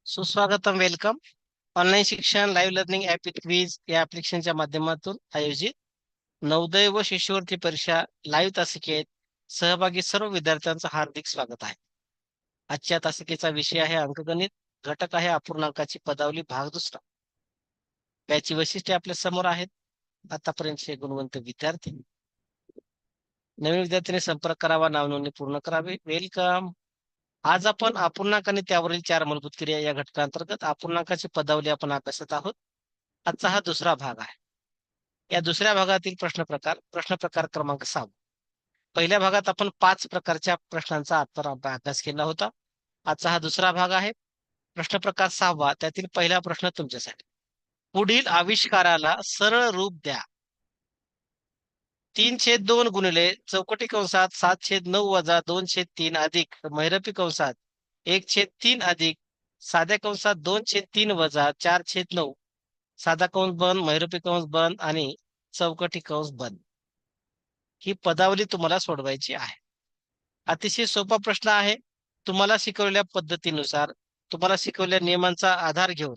सुस्वागतम, welcome. Online शिक्षण live learning app quiz या ऍप्लिकेशनच्या माध्यमातून आयोजित नवोदय व शिष्यवृत्ती परीक्षा लाईव्ह तासिकेत सहभागी सर्व विद्यार्थ्यांचं हार्दिक स्वागत आहे. आजच्या तासिकेचा विषय आहे अंकगणित. घटक आहे अपूर्णांकाची पदावली, भाग दुसरा. याची वैशिष्ट्ये आपल्या समोर आहेत. आतापर्यंतचे गुणवंत विद्यार्थी, नवीन विद्यार्थ्यांनी संपर्क करावा, नाव नोंदणी पूर्ण करावी. वेलकम. आज आपण अपूर्णांक आणि त्यावरील 4 मूलभूत क्रिया या घटकांतर्गत अपूर्णांकाची पदावली आपण अभ्यासत आहोत. आजचा हा दुसरा भाग आहे. या दुसऱ्या भागातील प्रश्न प्रकार क्रमांक 6. पहिल्या भागात आपण 5 प्रकारच्या प्रश्नांचा अभ्यास केला होता. आजचा हा दुसरा भाग आहे. प्रश्न प्रकार 6. त्यातील पहिला प्रश्न तुमच्यासाठी. पुढील आविष्काराला सरळ रूप द्या. 3/2 गुणिले चौकटी कंसात 7/9 वजा 2/3 अधिक महिरपी कंसात 1/3 अधिक साध्या कंसात 2/3 वजा 4/9 साधा कंस बंद, महिरपी कंस बंद आणि चौकटी कंस बंद. ही पदावली तुम्हाला सोडवायची आहे. अतिशय सोपा प्रश्न आहे. तुम्हाला शिकवलेल्या पद्धतीनुसार, तुम्हाला शिकवलेल्या नियमांचा आधार घेऊन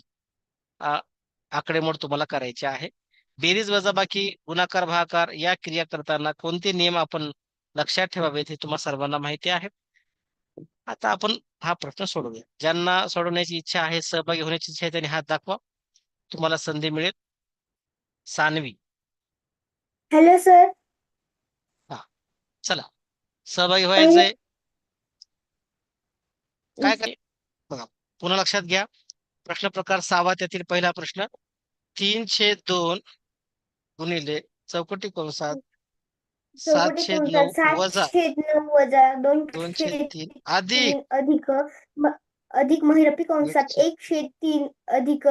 आकडेमोड तुम्हाला करायची आहे. बेरीज वजाबाकी, गुणाकार भागाकार या क्रिया करताना कोणते नियम आपण लक्षात ठेवावेत हे तुम्हाला सर्वांना माहिती आहे. आता आपण हा प्रश्न सोडवूया. ज्यांना सोडवण्याची इच्छा आहे, सहभागी होण्याची इच्छा आहे, त्यांनी हात दाखवा. तुम्हाला संधी मिळेल. सानवी. Hello sir. हा, चला सहभागी व्हायचंय. काय काय बघा, पुन्हा लक्षात घ्या. प्रश्न प्रकार 6 त्यातील पहिला प्रश्न. 3/2 गुणिले चौकटी कंसात चौकटी 7/9 कंसात वजा 7/9 वजा 2/3 2/3 अधिक अधिक महिरपी कंसात 1/3 1/3 अधिक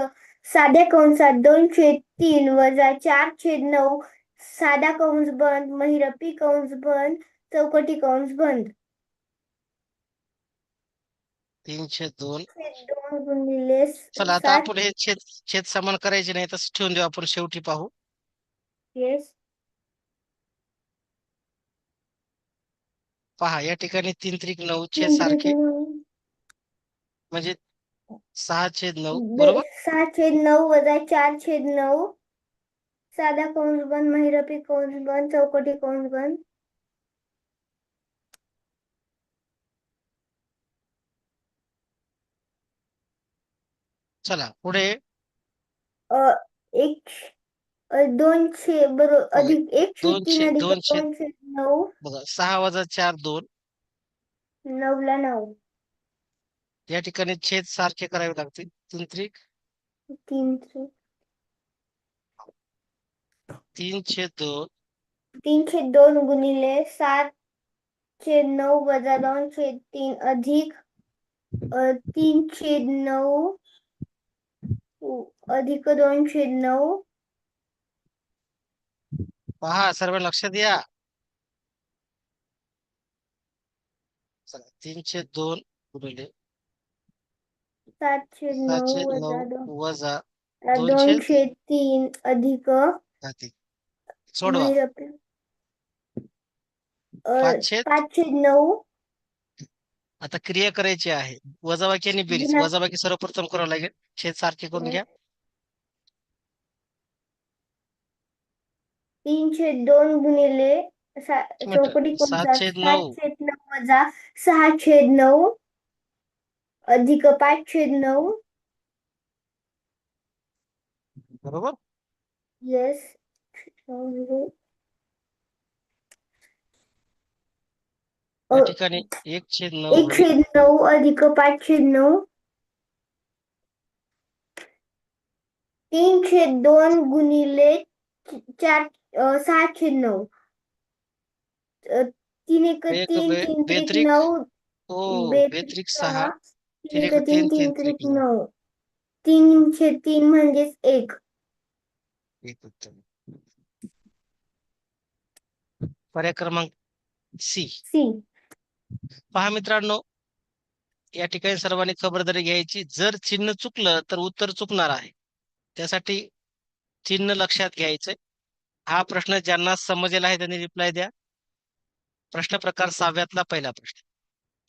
साध्या कंसात 2/3 वजा 4/9 साधा कंस बंद, महिरपी कंस बंद, चौकटी कंस बंद. 3/2. 2 गुणिले चला आता 7. आपण हे छेद समान करायचे नाही, तसं ठेवून देऊ. आपण शेवटी पाहू. येस. पहा, या ठिकाणी 3×9 छेद 3 सारखे, म्हणजे 6/9 बरोबर. 6/9 वजा 4/9 साधा कंस बंद, महिरपी कंस बंद, चौकटी कंस बंद. चला पुढे. एक 200 बरोबर बघा, अधिक 1/3 अधिक 2/9. बघा, 6 वजा 4 2. 9 ला 9. या ठिकाणी छेद सारखे करावे लागतील. 3 3 3/2 3/2 गुणिले 7/9 वजा 2/3 अधिक 3/9 अधिक 2/9. पहा, सर्व लक्षात या. चला, 3/2 गुणिले 7/9 7/9 वजा वजा 2/3 अधिक अधिक. सोडवा. महिरपी 5/. 5/9. आता क्रिया करायची आहे. वजाबाकी आणि बेरीज. वजाबाकी सर्वप्रथम करावं लागेल. छेद सारखे करून घ्या. 3/2 गुणिले चौकटी कंसात 7/9 7/9 वजा 6/9 अधिक 5/9. बरोबर. येस. या ठिकाणी 1/9 होईल. 1/9 अधिक 5/9. 3/2 गुणिले 6/9. 3 1 3 3 3 9. बेत्रिक 6. 3 3 1 3 3 3 3 9. 3/3 म्हणजेच 1. उत्तर. पर्याय क्रमांक सी. पहा मित्रांनो, या ठिकाणी सर्वांनी खबरदारी घ्यायची. जर चिन्ह चुकलं तर उत्तर चुकणार आहे. त्यासाठी चिन्ह लक्षात घ्यायचंय. हा प्रश्न ज्यांना समजलेला आहे त्यांनी रिप्लाय द्या. प्रश्न प्रकार 6 पहिला प्रश्न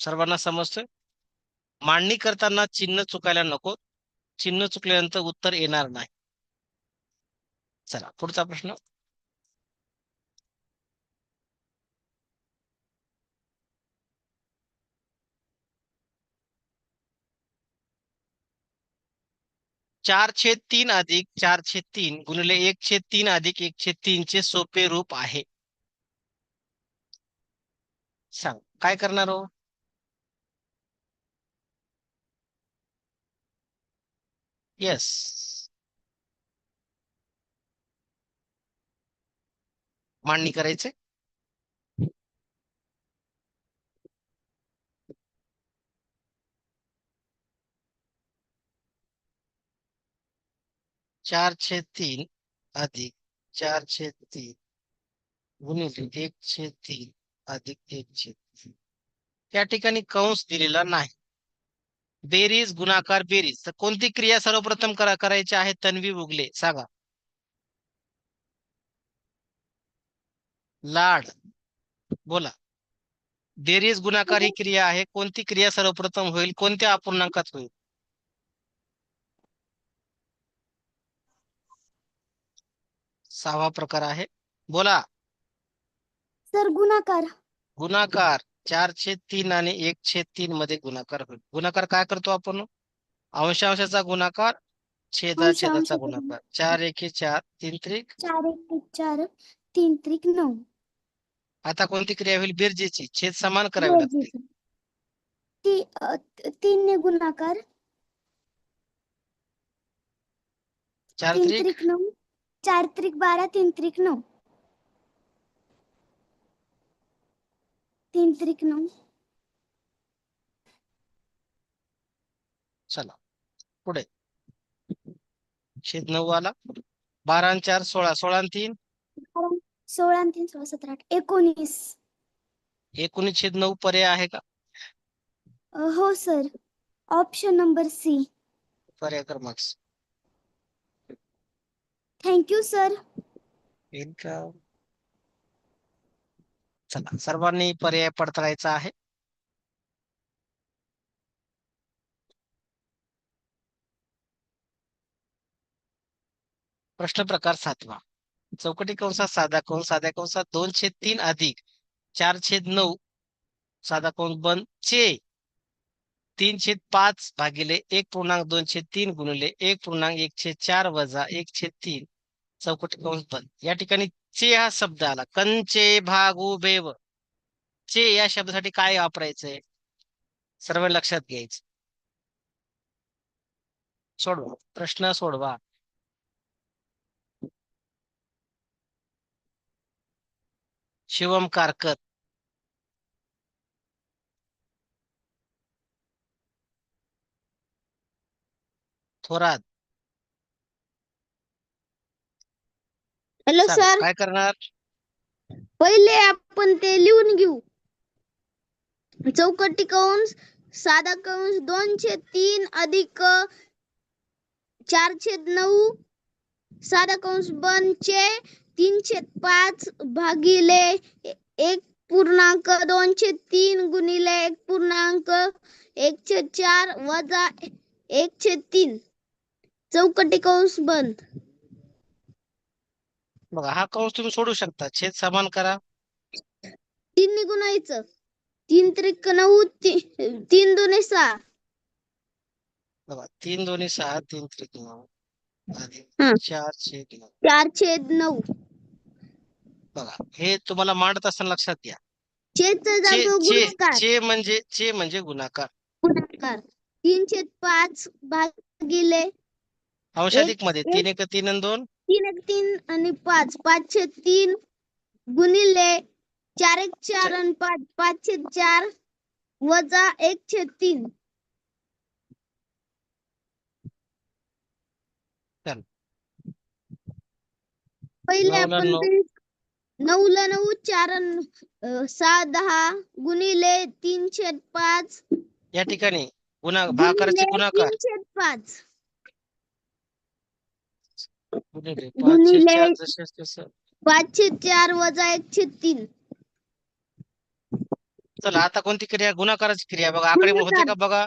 सर्वांना समजतोय? मांडणी करताना चिन्ह चुकायला नको. चिन्ह चुकल्यानंतर उत्तर येणार नाही. चला पुढचा प्रश्न. चार छेद तीन अधिक 4/3 गुणिले 1/3 अधिक 1/3 चे सोपे रूप आहे. सांग काय करणार हो. येस, मांडणी करायचे. चार छेद तीन अधिक 4/3 गुणिले 1/3 अधिक 1/3. या ठिकाणी कंस दिलेला नाही. बेरीज गुणाकार बेरीज, तर कोणती क्रिया सर्वप्रथम करायची आहे. तन्वी उगले सांगा. लाड बोला. बेरीज गुणाकार ही क्रिया आहे. कोणती क्रिया सर्वप्रथम होईल, कोणत्या अपूर्णांकात होईल. सहावा प्रकार आहे. बोला. सर गुणाकार. गुणाकार 4/3 आणि 1/3 मध्ये गुणाकार होईल. गुणाकार काय करतो आपण. अंशांशाचा गुणाकार, छेदाचा गुणाकार. 4 1 4 3 त्रिक. 4 1 4 3 त्रिक 9. आता कोणती क्रिया होईल. बेरजेची. छेद समान करावे लागते. बेरजेची. 3 ने गुणाकार. 4 3 त्रिक. त्रिक 9. 4 त्रिक 12 3 त्रिक 9. 3 त्रिक 9. चला पुढे. छेद 9 आला. 12 आणि 4 16. 16 आणि 3 16 3 16 17 18 19. 19/9 पर्याय आहे का. हो सर. Option number C. पर्याय क्रमांक. Thank you sir. वेलकम. चला सर्वांनी पर्याय पडताळायचा आहे. प्रश्न प्रकार 7वा. चौकटी कंसात साधा कंस, साध्या कंसात 2/3 अधिक 4/9 साधा कंस बंद चे 3/5 भागिले 1.2/3 गुणिले 1.1/4 वजा 1/3 चौकटी कंस बंद. या ठिकाणी चे हा शब्द आला. कंचे भागू बेव. चे या शब्दासाठी काय वापरायचंय, सर्व लक्षात घ्यायचं. सोडवा प्रश्न सोडवा. शिवम कारकर. थोरात. हॅलो सांग सर. काय करणार. पहिले आपण ते लिहून घेऊ. चौकटी कंस साधा कंस 2/3 अधिक 4/9 साधा कंस बंद चे 3/5 भागिले 1.2/3 गुणिले 1.1/4 वजा 1/3 चौकटी कंस बंद. बघा हा कंस तुम्ही सोडू शकता. छेद समान करा. 3 ने गुणायचं. 3 त्रिक 9 3 दुने 6. बघा 3 2 6 3 त्रिक 9 अधिक 4/9. 4/9. बघा हे तुम्हाला मांडत असताना लक्षात घ्या. छेदचा चे जातो चे गुणाकार. चे म्हणजे गुणाकार. गुणाकार 3/5 भागिले अंशाधिक मध्ये 3 1 3 आणि 2 3 1 3 आणि 5 5/3 गुणिले 4 1 4 आणि 5 5/4 वजा 1/3. चल पहिले 9 ला आपण 9. ते 9 ला 9 4 6 10 गुणिले 3/5 या ठिकाणी भागाकाराचे गुणाकार 3/5 गुणिले गुणिले 5/4 जसे तसं. 5/4 वजा 1/3. चला आता कोणती क्रिया. गुणाकाराची क्रिया. बघा आकडे होते गुणाकार का बघा.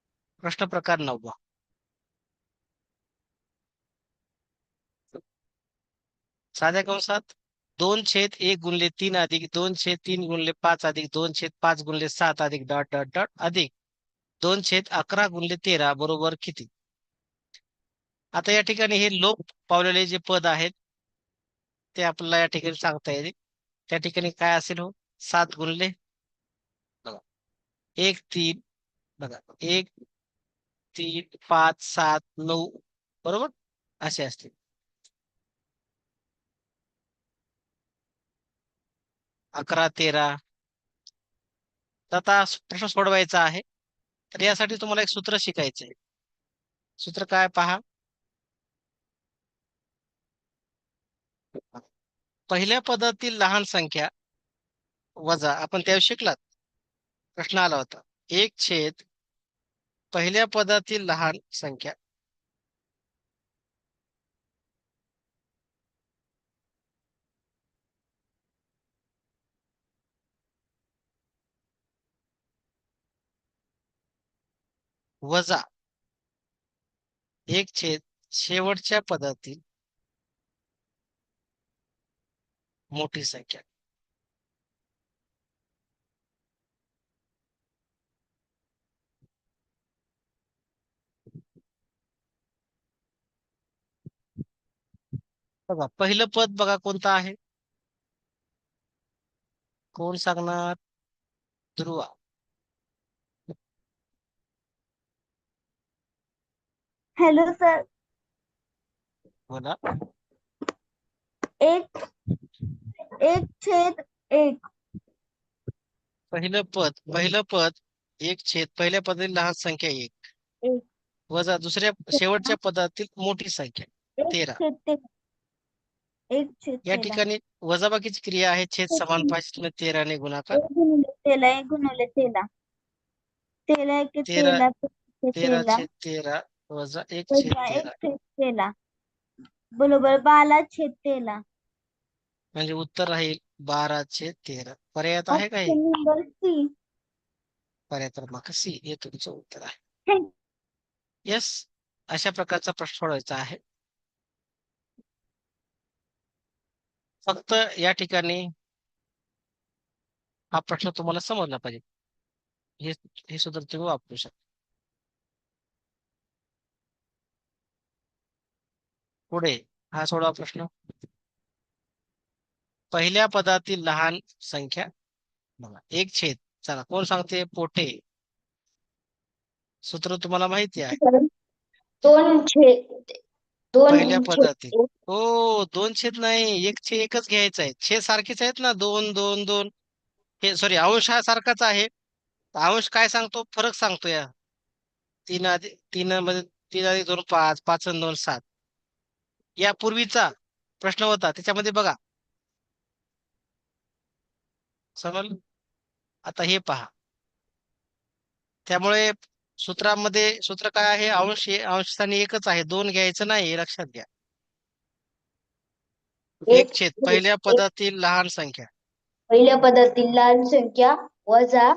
प्रश्न प्रकार 9. साध्या कंसात 2/1 अधिक 2/3 अधिक 2/5 अधिक डॉट डॉट डॉट अधिक 2/11 बरोबर किती? आता या ठिकाणी हे लोप पावलेले जे पद आहेत ते आपल्याला या ठिकाणी सांगता येईल. त्या ठिकाणी काय असेल हो? 7 गुणिले बघा 1 3 बघा 1 3 5 7 9 बरोबर असे असतील. अकरा 13. तर आता प्रश्न सोडवायचा आहे. तर यासाठी तुम्हाला एक सूत्र शिकायचं आहे. सूत्र काय पहा. पहिल्या पदातील लहान संख्या वजा आपण त्यावेळी शिकलात. प्रश्न आला होता. 1 पहिल्या पदातील लहान संख्या वजा 1 शेवटच्या पदातील मोठी संख्या. बघा पहिलं पद बघा कोणतं आहे? कोण सांगणार? ध्रुवा. Hello sir. बोला. 1/1 पहिलं पद 1 पहिल्या पदातील लहान संख्या 1 1 वजा दुसऱ्या शेवटच्या पदातील मोठी संख्या 13. 1/13 या 1/13 ठिकाणी वजाबाकीची क्रिया आहे. छेद समान पाहिजे 13 ने गुणाकार. 1 गुणिले 13 1 गुणिले 13 13 1 13 13 13 13 वजा 1 वजा 13 1/13 बरोबर 12/13. म्हणजे उत्तर राहील 12/13. पर्यायात आहे का हे? Option number C. पर्याय क्रमांक सी हे तुमचं उत्तर आहे. येस, अशा प्रकारचा प्रश्न सोडवायचा आहे. फक्त या ठिकाणी हा प्रश्न तुम्हाला समजला पाहिजे. हे हे सुद्धा तुम्ही वापरू शकता. पुढे हा सोडवा प्रश्न. पहिल्या पदातील लहान संख्या बघा 1 चला कोण सांगते? पोटे. सूत्र तुम्हाला माहिती आहे. 2/2 पहिल्या पदातील हो 2 नाही 1/1च घ्यायचं आहे. छेद सारखेच आहेत ना 2 2 2. हे सॉरी अंश हा सारखाच आहे. अंश काय सांगतो? फरक सांगतो. या 3 मध्ये 3 अधिक 2 5 5 आणि 2 7. या पूर्वीचा प्रश्न होता त्याच्यामध्ये बघा समजलं. आता हे पहा. त्यामुळे सूत्र काय आहे? अंश स्थानी एकच आहे. 2 घ्यायचं नाही हे लक्षात घ्या. 1 पहिल्या पदातील लहान संख्या पहिल्या पदातील लहान संख्या वजा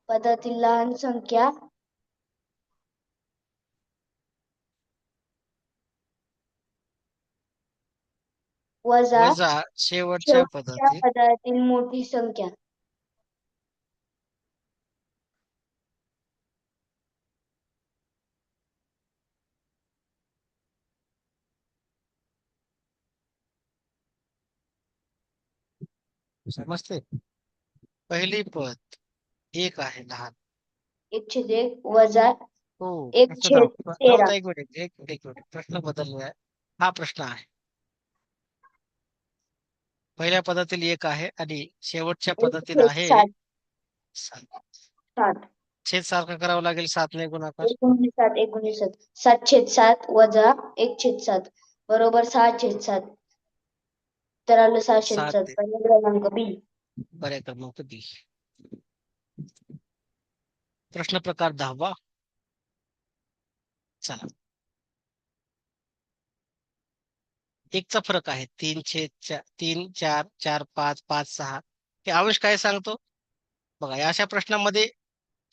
पदातील लहान संख्या वजा वजा शेवटच्या शेवटच्या पदातील पदातील मोठी संख्या. समजते. पहिली पद 1 आहे लहान. 1/1 वजा हो एक प्रश्न छेद जाऊ जाऊ 13. द्या. एक मिनिट प्रश्न बदललाय. हा प्रश्न आहे. पहिल्या पदातील 1 आहे आणि शेवटच्या पदातील आहे 1/7 7. 7 छेद सारखा करावा लागेल 7 ने गुणाकार. 1/7 7/7 वजा 1/7 बरोबर 6/7. तर आलं 6/7. 7 पर्याय क्रमांक बी. पर्याय क्रमांक बी. प्रश्न प्रकार 10. चला 1 चा फरक आहे 3 4 4 5 5 6. हे अंश काय सांगतो? बघा या अशा प्रश्नामध्ये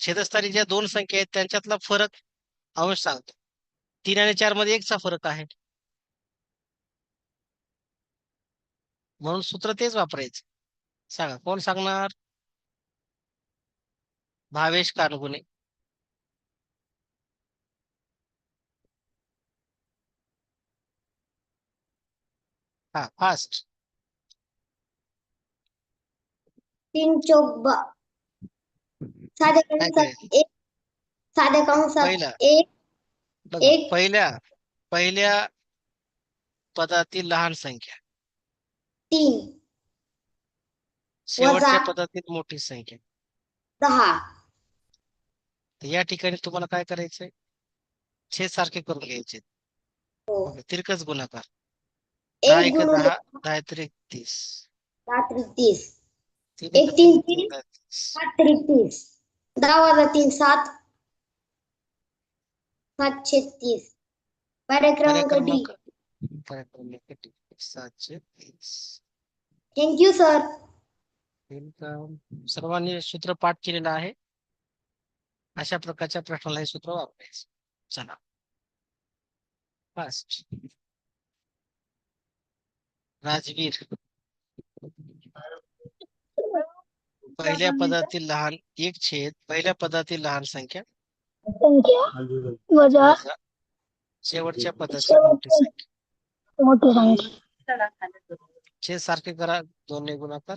छेदस्थानी ज्या दोन संख्या आहेत त्यांच्यातला फरक अंश सांगतो. 3 आणि 4 मध्ये 1चा फरक आहे. म्हणून सूत्र तेच वापरायचं. सांगा कोण सांगणार? भावेश कानगुणे. हा फास्ट. 3 चौक साध्या काय कंसात करायचं? 1 साध्या कंसात पहिला 1 बघा, 1 पहिल्या पदातील लहान संख्या, 3 शेवटच्या वजा पदातील मोठी संख्या. 10 तर या ठिकाणी तुम्हाला काय करायचंय? छेद सारखे करून घ्यायचे. हो ओके, तिरकस गुणाकार. 10 1 एक गुणुले 10, 10 त्रिक 30. 10 त्रिक 30 3 1 एक 3 3, 3 3 10 30. 7 त्रिक 30 10 वजा 3 7 7 छेद 30 पर्याय क्रमांक डी. पर्याय क्रमांक D. 730. Thank you sir. सर्वांनी सूत्र पाठ केलेलं आहे. अशा प्रकारच्या प्रश्नाला हे सूत्र वापरायचं. चला फास्ट. राजवीर. पहिल्या पदातील लहान पहिल्या पदातील लहान संख्या वजा वजा शेवटच्या पदातील मोठी संख्या. मोठी संख्या. छेद सारखे करा, दोन्ही गुणाकार.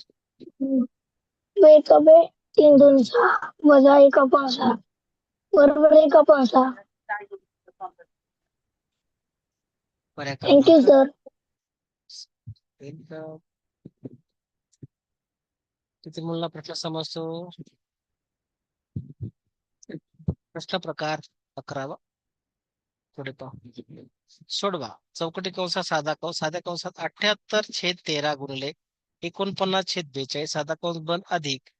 2 एका 2 3 2 6 वजा 1 अपॉन 6 बरोबर 1 अपॉन 6. पर्याय थँक्यू क्रमांक सर. किती मुलांना प्रश्न समजतो? प्रश्न प्रकार 11वा. पुढे पाहू. सोडवा. चौकटी कंसात साधा कंस, साध्या कंसात 78/13 गुणिले 49/42 साधा कंस बंद अधिक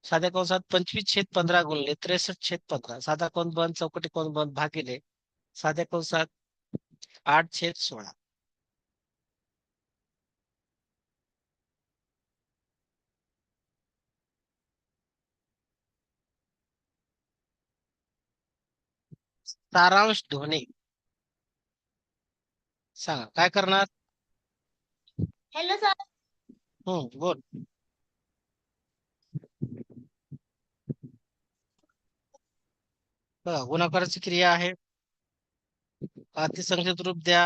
साध्या कंसात 25/15 गुणिले 63/15 साधा कंस बंद चौकटी कंस बंद भागिले साध्या कंसात 8/16. सारांश ध्वनी सांगा काय करणार? Hello sir. बोल. बघा, गुणाकाराची क्रिया आहे. अतिसंख्येत रूप द्या,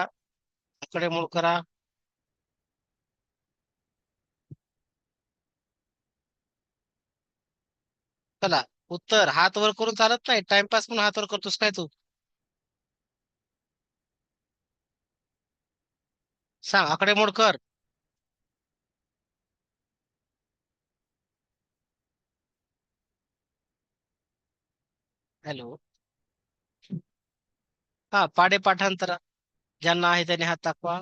आकडेमोड करा. चला उत्तर हात वर करून चालत नाही. टाइमपास म्हणून हात वर करतोस काय तू? सांग, आकडेमोड कर. हॅलो. हा, पाडे पाठांतर ज्यांना आहे त्यांनी हात दाखवा.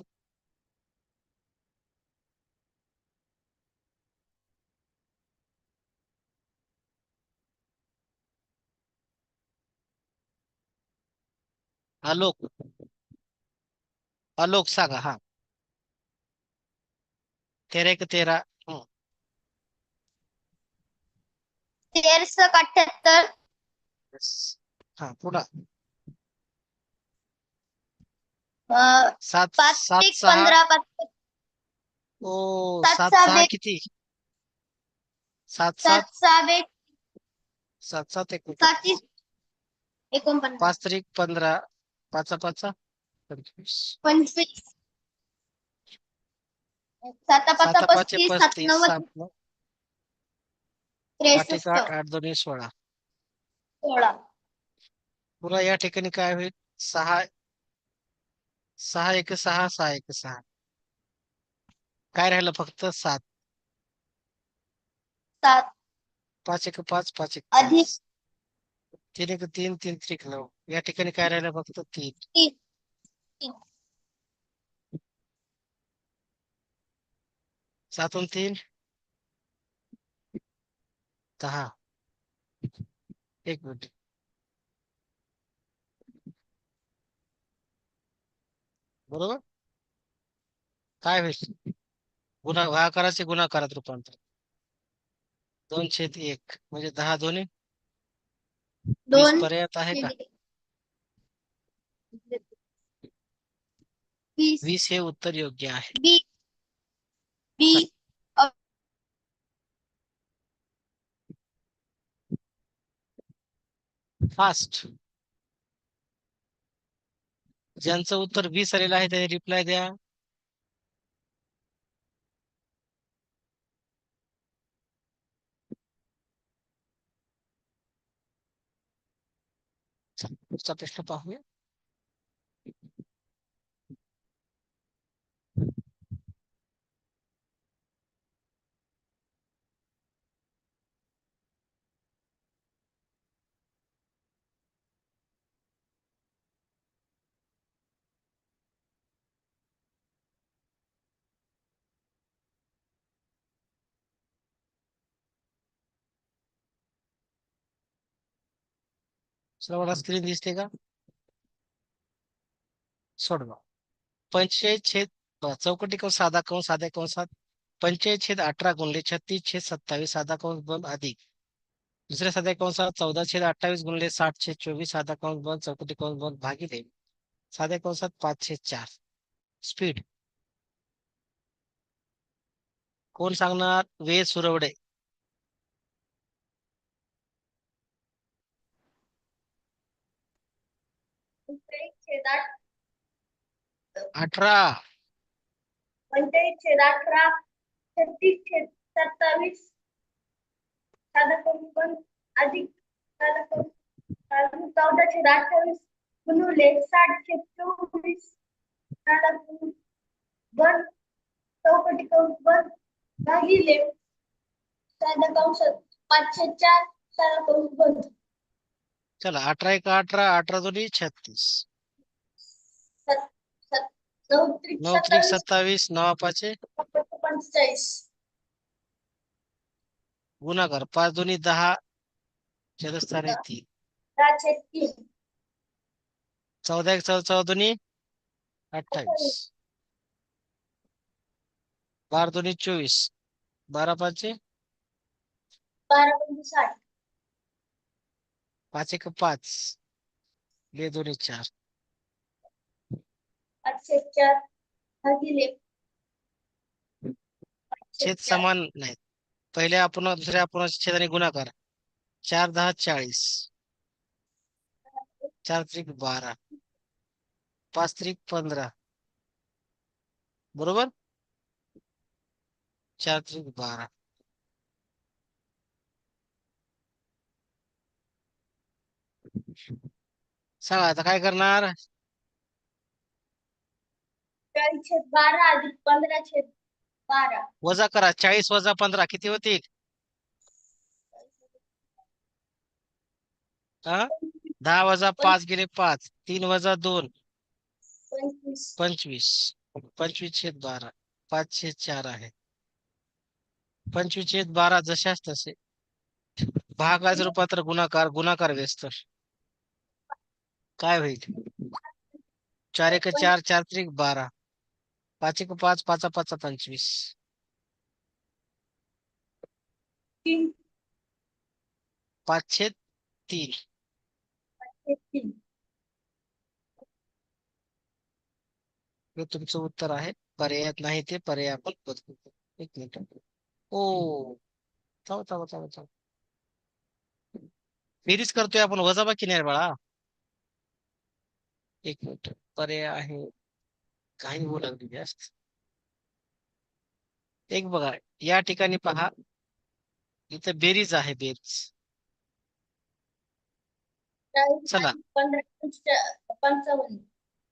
आलोक आलोक सांगा. हा 13 एक 13. 1378 हा पुन्हा 7 5 7 त्रिक 6. 15 5 ओ 7 7 6 6 बेक किती? 7 7 7 6 बेक 7 7 7 49 5 त्रिक 15 5 5 25 25 7 5 7 5 35 7 35 9 7 8 1 63 8 8 2 16. 16. पुन्हा या ठिकाणी काय होईल? 6 6 1 6 6 1 6. काय राहिलं? फक्त 7. 7 5 1 5 5 1 अधिक 5. 3 1 3 3 त्रिक 9. या ठिकाणी काय राहिलं? फक्त 3. 3 7 3 10. 1 मिनिट. बरोबर. काय होईल? भागाकाराचे गुणाकारात रूपांतर. 2/1 म्हणजे 10 दोन्ही वीस 2 पर्यायात आहे का? 20 20 हे उत्तर योग्य आहे. बी बी फास्ट. ज्यांचं उत्तर 20 आलेलं आहे त्यांनी रिप्लाय द्या. पुढचा प्रश्न पाहूया. सर्वांना स्क्रीन दिसते का? सोडवा. 45 चौकटी कंस साधा कंस साध्या कंसात 45/18 गुणिले 36/27 साधा कंस बंद अधिक दुसऱ्या साध्या कंसात 14/28 गुणिले 60/24 साधा कंस बंद चौकटी कंस बंद भागिले साध्या कंसात 5/4. स्पीड कोण सांगणार? वे सुरवडे. 18. 45/18 36/27 साधा कंस बंद अधिक साधा कंस 14/28 गुणिले 60/24 साधा कंस बंद चौकटी कंस बंद भागिले साधा कंस 5/4 साधा कंस बंद. चला 18 × 18 18 दोन्ही 36 9 9 त्रिक 27 9 पाचे 45 गुणाकार 5 दोन्ही 10 चतुस्थाने 3 10/3 14 1 14 दोन्ही 28 12 दोन्ही 24 12 पाचे 12/60 5 1 5 2 दोन्ही 4 5/4 भागिले छेद 5/4 समान नाहीत. पहिल्या आपण दुसऱ्या आपण छेदाने गुणाकार 4 10 40 4 त्रिक 12 5 त्रिक 15 बरोबर 4 त्रिक 12. सांगा आता काय करणार? 40/12 अधिक 15/12 वजा करा 40 वजा 15 किती होतील? 10 वजा 5 गेले 5 3 वजा 2 25 25 25/12 5/4 आहे. 25/12 जशाच तसे भागाचे रूपांतर गुणाकार गुणाकार व्यस्त काय होईल? 4 1 4 4 त्रिक 12 5 1 5 5 5 25 3 5/3 3 हे तुमचं उत्तर आहे. पर्यायात नाही ते पर्याय आपण बदलू. एक मिनिट. ओ चाव चाव चाव चाव बेरीज करतोय आपण वजाबाकी नाही रे बाळा. एक मिनिट. पर्याय आहे काही होऊ लागली जास्त. एक बघा या ठिकाणी पहा इथे बेरीज आहे बेरीज. चला 55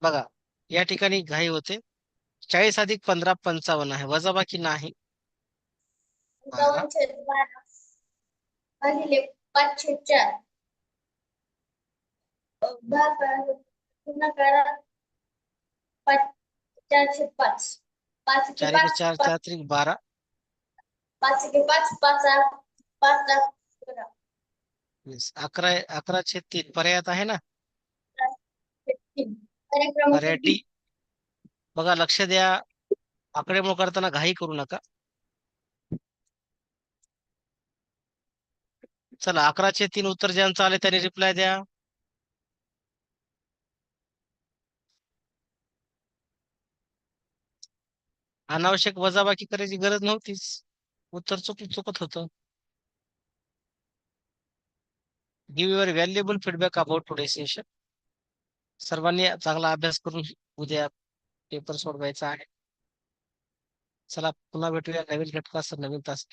बघा या ठिकाणी घाई होते 40 अधिक 15 55 आहे वजाबाकी नाही 12 55/12 भागिले 5/4 गुणाकार 4/5 5 4 1 4 4 त्रिक 12 5 5 5 11/3 पर्यायात आहे ना 3 पर्याय डी. बघा लक्ष द्या आकडेमोड करताना घाई करू नका. चला 11चे 3 उत्तर ज्यांचं आले त्यांनी रिप्लाय द्या. अनावश्यक वजाबाकी करायची गरज नव्हतीच. उत्तर चुकत होतं. Give your valuable feedback about today session. सर्वांनी चांगला अभ्यास करून उद्या पेपर सोडवायचा आहे. चला पुन्हा भेटूया नवीन घटकासह नवीन तास